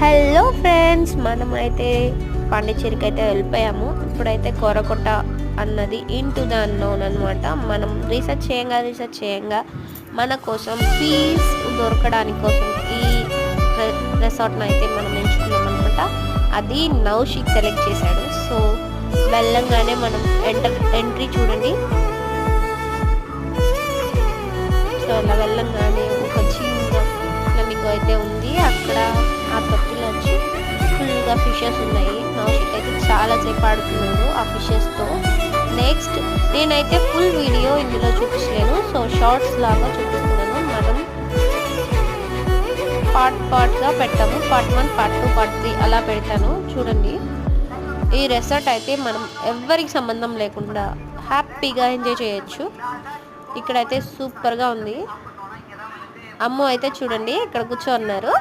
Hello friends, మనమైతే పాండిచ్చేరికి అయితే వెళ్ళిపోయాము. ఇప్పుడైతే కొరకొట్ట అన్నది ఇంటూ ద అన్నోన్ అనమాట. మనం రీసెర్చ్ చేయంగా మన కోసం పీస్ దొరకడానికి కోసం ఈ రిసార్ట్ని అయితే మనం ఎంచుకున్నాం అనమాట. అది నౌషిక్ సెలెక్ట్ చేశాడు. సో వెళ్ళంగానే మనం ఎంట్రీ చూడండి. సో ఇలా వెళ్ళంగానే ఒక చిన్న ఫ్లమింగో అయితే ఉంది. అక్కడ ఆ తొట్టిలో వచ్చి ఫుల్గా ఫిషెస్ ఉన్నాయి. నౌషిక్ అయితే చాలాసేపు ఆడుతున్నాడు ఆ ఫిషెస్తో. నెక్స్ట్ నేనైతే ఫుల్ వీడియో ఇందులో చూపించలేను, సో షార్ట్స్ లాగా చూపిస్తున్నాను. మనం పార్ట్గా పెట్టాము. పార్ట్ 1, పార్ట్ 2, పార్ట్ 3 అలా పెడతాను చూడండి. ఈ రెసార్ట్ అయితే మనం ఎవరికి సంబంధం లేకుండా హ్యాపీగా ఎంజాయ్ చేయొచ్చు. ఇక్కడైతే సూపర్గా ఉంది. అమ్మ అయితే చూడండి ఇక్కడ కూర్చోన్నారు.